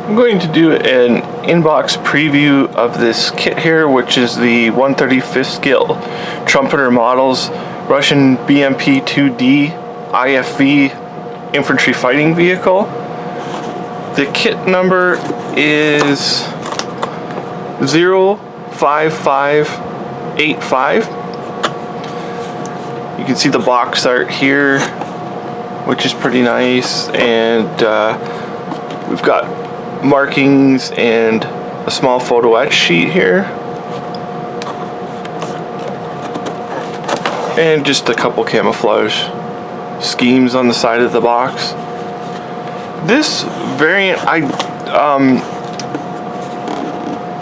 I'm going to do an inbox preview of this kit here, which is the 135th scale Trumpeter models Russian BMP-2D IFV infantry fighting vehicle. The kit number is 05585. You can see the box art here, which is pretty nice, and we've got markings and a small photo etch sheet here, and just a couple camouflage schemes on the side of the box. This variant,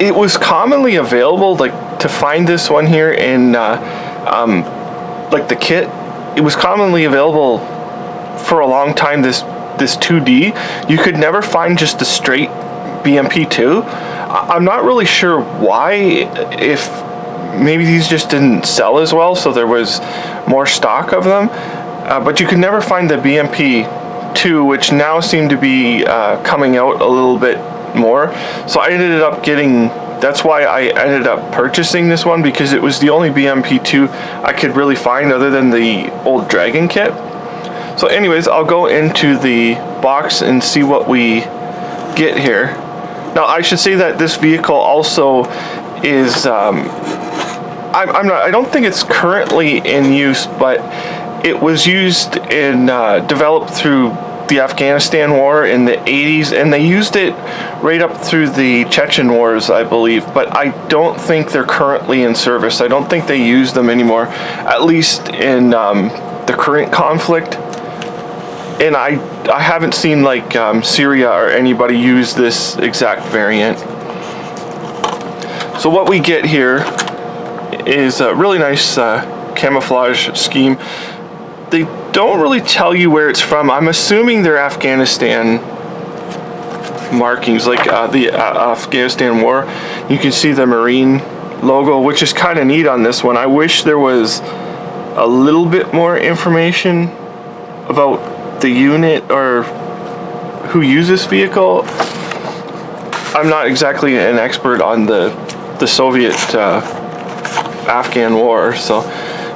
it was commonly available, like to find this one here in like the kit, it was commonly available for a long time. This 2D, you could never find just the straight BMP-2. I'm not really sure why, if maybe these just didn't sell as well, so there was more stock of them, but you could never find the BMP-2, which now seem to be coming out a little bit more. So I ended up getting, that's why I ended up purchasing this one, because it was the only BMP-2 I could really find other than the old Dragon kit. So anyways, I'll go into the box and see what we get here. Now I should say that this vehicle also is, I don't think it's currently in use, but it was used in, developed through the Afghanistan war in the 80s, and they used it right up through the Chechen wars, I believe, but I don't think they're currently in service. I don't think they use them anymore, at least in the current conflict. And I haven't seen like Syria or anybody use this exact variant. So what we get here is a really nice camouflage scheme. They don't really tell you where it's from. I'm assuming they're Afghanistan markings, like the Afghanistan war. You can see the Marine logo, which is kind of neat on this one. I wish there was a little bit more information about the unit or who used this vehicle. I'm not exactly an expert on the Soviet Afghan war. So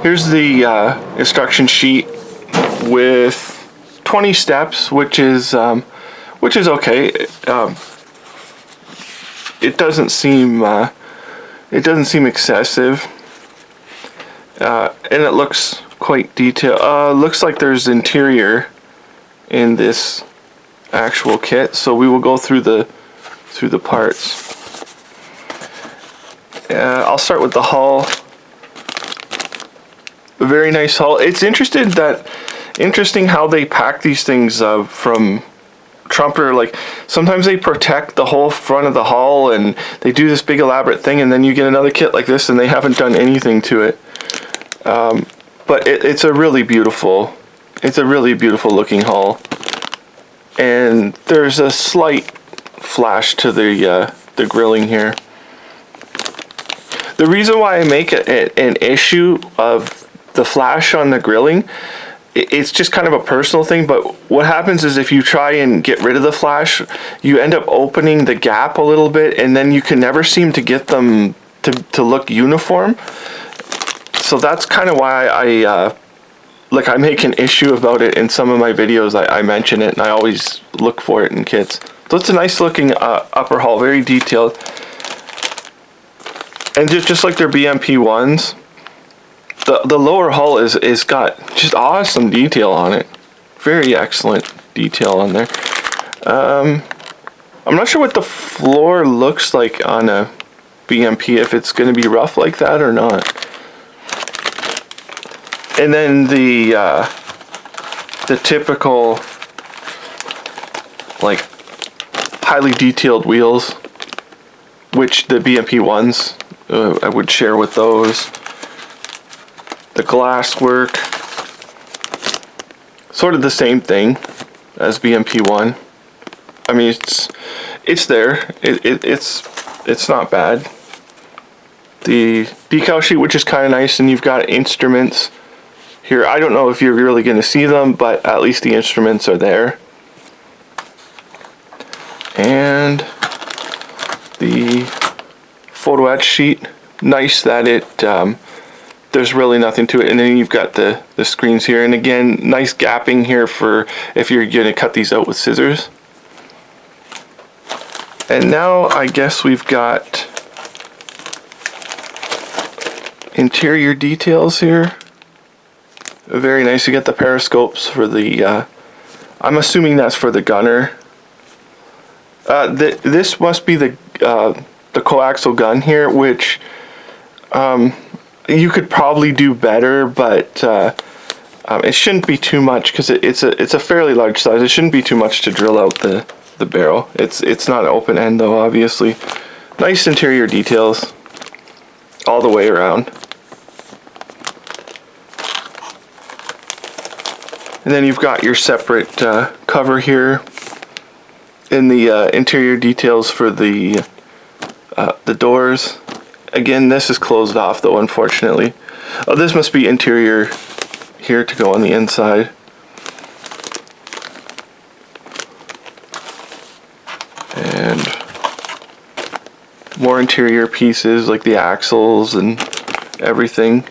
here's the instruction sheet with 20 steps, which is okay. It doesn't seem excessive, and it looks quite detailed. Looks like there's interior in this actual kit, so we will go through the parts. I'll start with the hull. A very nice hull. It's interesting how they pack these things from Trumpeter. Like sometimes they protect the whole front of the hull and they do this big elaborate thing, and then you get another kit like this and they haven't done anything to it. But it's a really beautiful looking hull, and there's a slight flash to the grilling here. The reason why I make an issue of the flash on the grilling, it's just kind of a personal thing, but what happens is if you try and get rid of the flash, you end up opening the gap a little bit, and then you can never seem to get them to look uniform. So that's kind of why I make an issue about it in some of my videos. I mention it, and I always look for it in kits. So it's a nice looking upper hull, very detailed. And just like their BMP-1s, the lower hull is got just awesome detail on it. Very excellent detail on there. I'm not sure what the floor looks like on a BMP, if it's going to be rough like that or not. And then the typical, like, highly detailed wheels, which the BMP-1s, I would share with those. The glass work, sort of the same thing as BMP-1. I mean, it's there. It's not bad. The decal sheet, which is kind of nice, and you've got instruments here. I don't know if you're really going to see them, but at least the instruments are there. And photo etch sheet. Nice that it there's really nothing to it, and then you've got the screens here, and again, nice gapping here for if you're going to cut these out with scissors. And now I guess we've got interior details here. Very nice. You get the periscopes for the I'm assuming that's for the gunner. This must be the coaxial gun here, which you could probably do better, but it shouldn't be too much because it's a fairly large size. It shouldn't be too much to drill out the barrel. It's not an open end though, obviously. Nice interior details all the way around. And then you've got your separate cover here in the interior details for the doors. Again, this is closed off though, unfortunately. Oh, this must be interior here to go on the inside. And more interior pieces like the axles and everything.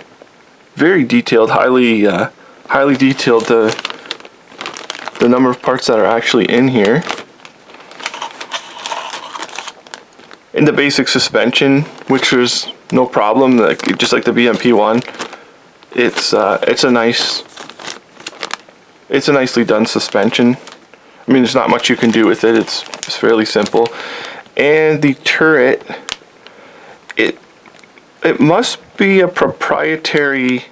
Very detailed, highly detailed, the number of parts that are actually in here. In the basic suspension, which was no problem, just like the BMP-1, it's a nicely done suspension. I mean, there's not much you can do with it. It's fairly simple. And the turret, it must be a proprietary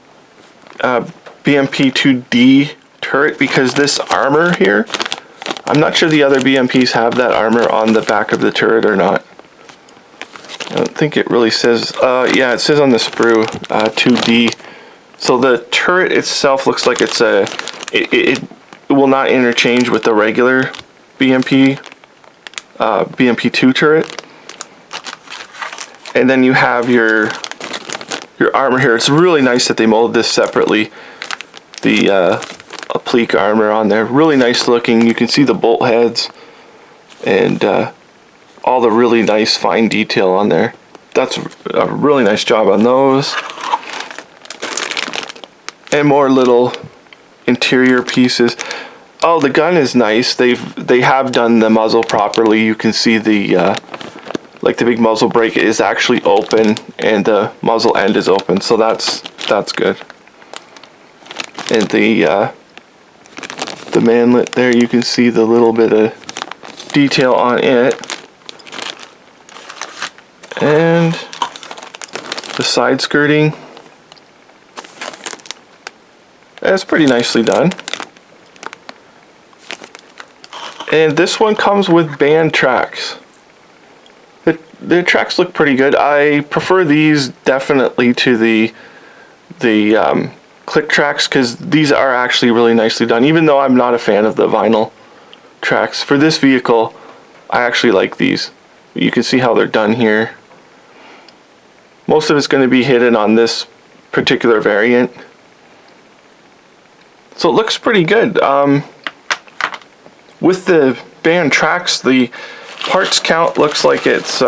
BMP-2D turret, because this armor here, I'm not sure the other BMPs have that armor on the back of the turret or not. I don't think it really says, yeah, it says on the sprue, 2D. So the turret itself looks like it's it will not interchange with the regular BMP-2 turret. And then you have your armor here. It's really nice that they molded this separately. The applique armor on there, really nice looking. You can see the bolt heads and all the really nice fine detail on there. That's a really nice job on those. And more little interior pieces. Oh, the gun is nice. They have done the muzzle properly. You can see the like the big muzzle brake is actually open and the muzzle end is open, so that's good. And the manlet there, you can see the little bit of detail on it. And the side skirting, that's pretty nicely done. And this one comes with band tracks. The tracks look pretty good. I prefer these definitely to the click tracks, because these are actually really nicely done, even though I'm not a fan of the vinyl tracks. For this vehicle, I actually like these. You can see how they're done here. Most of it's going to be hidden on this particular variant. So it looks pretty good. With the band tracks, the parts count looks like it's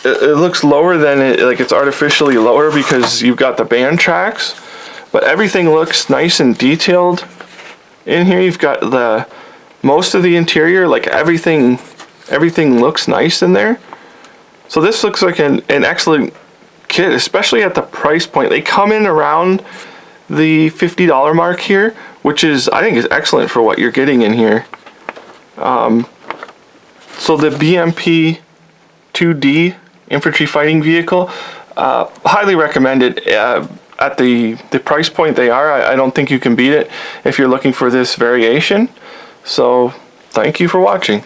it looks lower than it, like it's artificially lower because you've got the band tracks, but everything looks nice and detailed in here. You've got the most of the interior, like everything looks nice in there. So this looks like an excellent kit, especially at the price point. They come in around the $50 mark here, which is, I think, is excellent for what you're getting in here. So the BMP-2D infantry fighting vehicle, highly recommended. At the price point they are, I don't think you can beat it if you're looking for this variation. So thank you for watching.